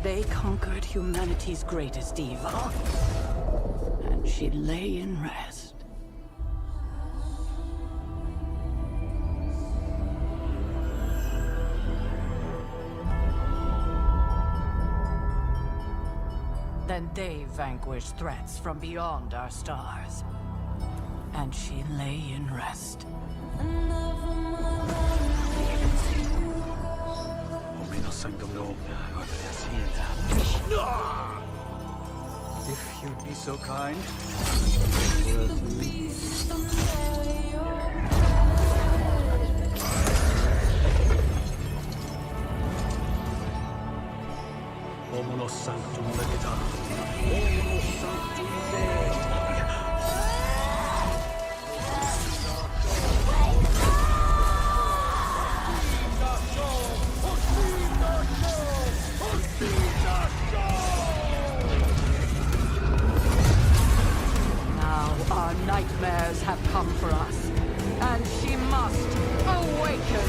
They conquered humanity's greatest evil. And she lay in rest. Then they vanquished threats from beyond our stars. And she lay in rest. If you'd be so kind. Omno sanctum legita. Omno sanctum Dei. Now our nightmares have come for us, and she must awaken.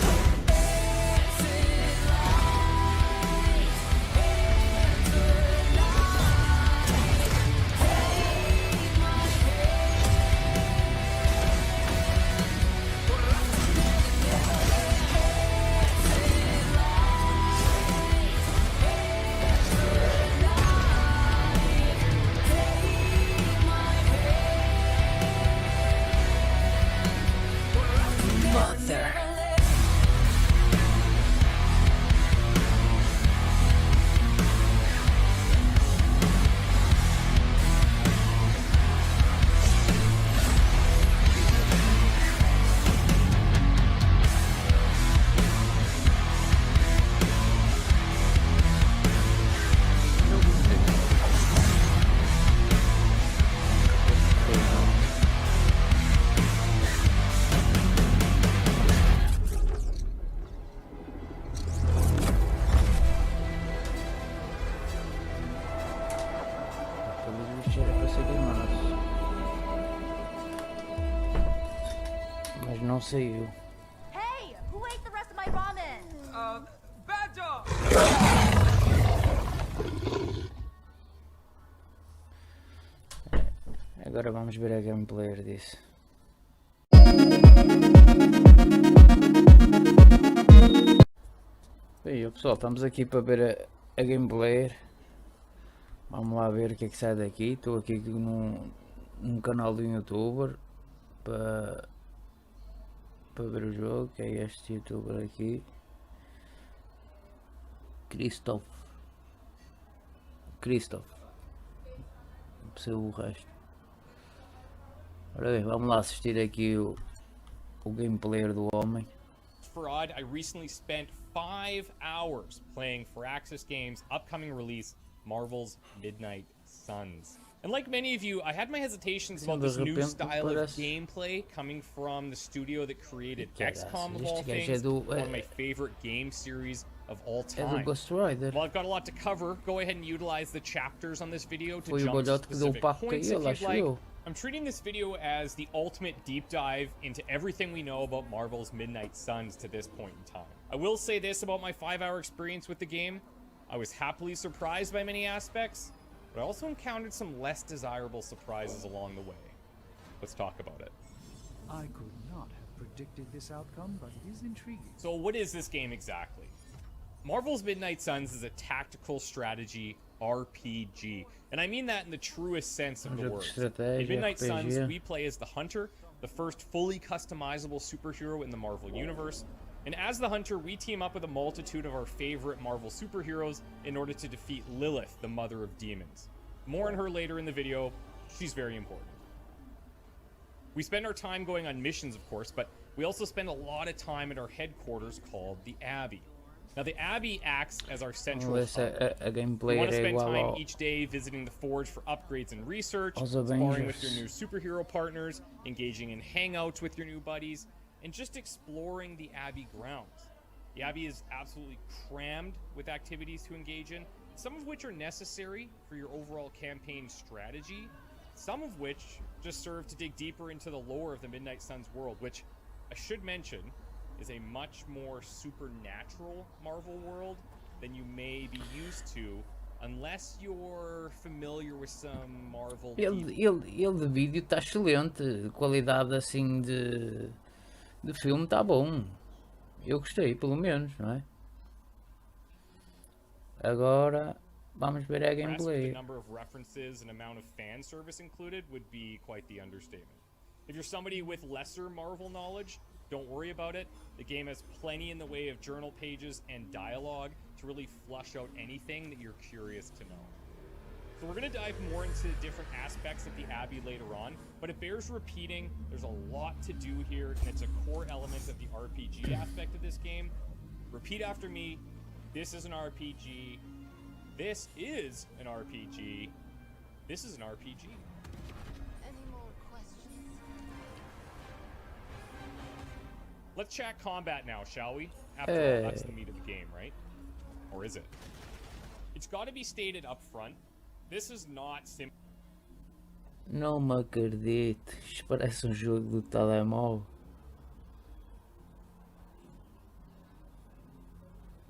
Mas não saiu. Hey, who ate the rest of my ramen? Bad dog! Agora vamos ver a gameplay disso. Bem, pessoal, estamos aqui para ver a gameplay. Vamos lá ver o que é que sai daqui. Estou aqui num canal do youtuber para ver o jogo, que é este youtuber aqui, Christoph, não percebo o resto. Ora bem, vamos lá assistir aqui o gameplay do homem. For Odd, I recently spent 5 hours playing Firaxis Games' upcoming release, Marvel's Midnight Suns. And like many of you, I had my hesitations about this new style of gameplay coming from the studio that created XCOM of all things, one of my favorite game series of all time. Well, I've got a lot to cover. Go ahead and utilize the chapters on this video to jump to specific points if you'd like. I'm treating this video as the ultimate deep dive into everything we know about Marvel's Midnight Suns to this point in time. I will say this about my 5-hour experience with the game. I was happily surprised by many aspects, but I also encountered some less desirable surprises along the way. Let's talk about it. I could not have predicted this outcome, but it is intriguing. So what is this game exactly? Marvel's Midnight Suns is a tactical strategy RPG, and I mean that in the truest sense of the word. In Midnight Suns, we play as the Hunter, the first fully customizable superhero in the Marvel Universe. And as the Hunter, we team up with a multitude of our favorite Marvel superheroes in order to defeat Lilith, the mother of demons. More on her later in the video. She's very important. We spend our time going on missions, of course, but we also spend a lot of time at our headquarters called the Abbey. Now, the Abbey acts as our central hub. We want to spend time each day visiting the Forge for upgrades and research, exploring with your new superhero partners, engaging in hangouts with your new buddies, and just exploring the Abbey grounds. The Abbey is absolutely crammed with activities to engage in, some of which are necessary for your overall campaign strategy, some of which just serve to dig deeper into the lore of the Midnight Suns world, which I should mention is a much more supernatural Marvel world than you may be used to Unless you're familiar with some Marvel. Ele de vídeo está excelente, qualidade assim de filme está bom. Eu gostei, pelo menos, não é? Agora vamos ver a gameplay. The number of references and amount of fan service included would be quite the understatement. If you're somebody with lesser Marvel knowledge, don't worry about it. The game has plenty in the way of journal pages and dialogue to really flush out anything that you're curious to know. So we're going to dive more into different aspects of the Abbey later on, but it bears repeating, there's a lot to do here, and it's a core element of the RPG aspect of this game. Repeat after me, this is an RPG, this is an RPG, this is an RPG. Any more questions? Let's chat combat now, shall we? After all, that's the meat of the game, right? Or is it? It's got to be stated up front. This is not simple. Não me acredito. Isto parece jogo do telemóvel.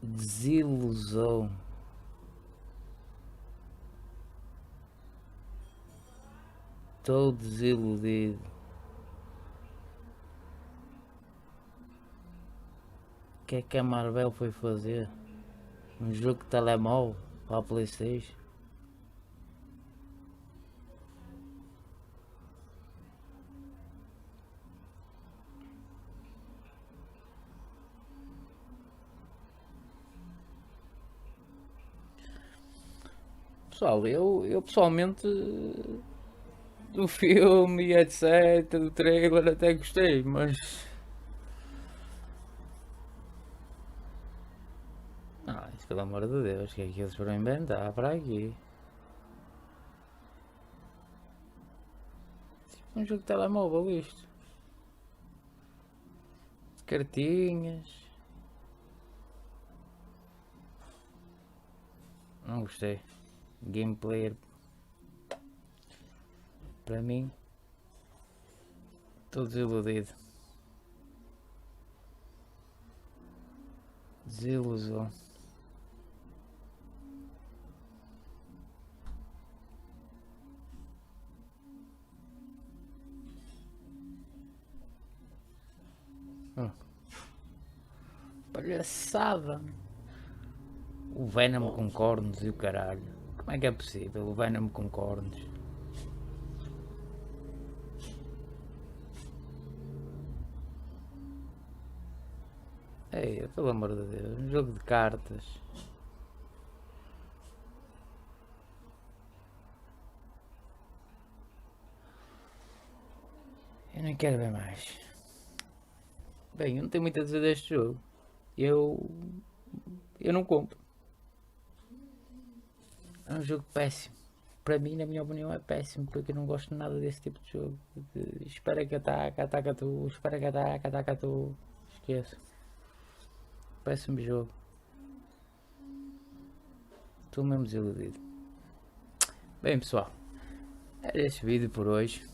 Desilusão. Estou desiludido. O que é que a Marvel foi fazer? Um jogo de telemóvel para a PlayStation? Pessoal, eu pessoalmente do filme, etc, do trailer até gostei, mas isso, pelo amor de Deus, que é que eles foram inventar para aqui? Tipo um jogo de telemóvel isto. Cartinhas. Não gostei. Gameplay para mim, estou desiludido. Desilusão. Palhaçada. O Venom com cornos e o caralho. Como é que é possível? O Venom com cornos. Ei, pelo amor de Deus, um jogo de cartas. Eu não quero ver mais. Bem, eu não tenho muito a dizer deste jogo. Eu não compro. É um jogo péssimo. Para mim, na minha opinião, é péssimo, porque eu não gosto nada desse tipo de jogo. Espera que ataca tu, espera que ataca tu. Esqueço. Péssimo jogo. Estou mesmo desiludido. Bem, pessoal, era este vídeo por hoje.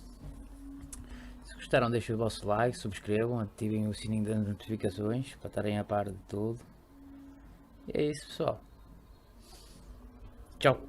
Se gostaram, deixem o vosso like, subscrevam, ativem o sininho das notificações para estarem a par de tudo. E é isso, pessoal. Tchau.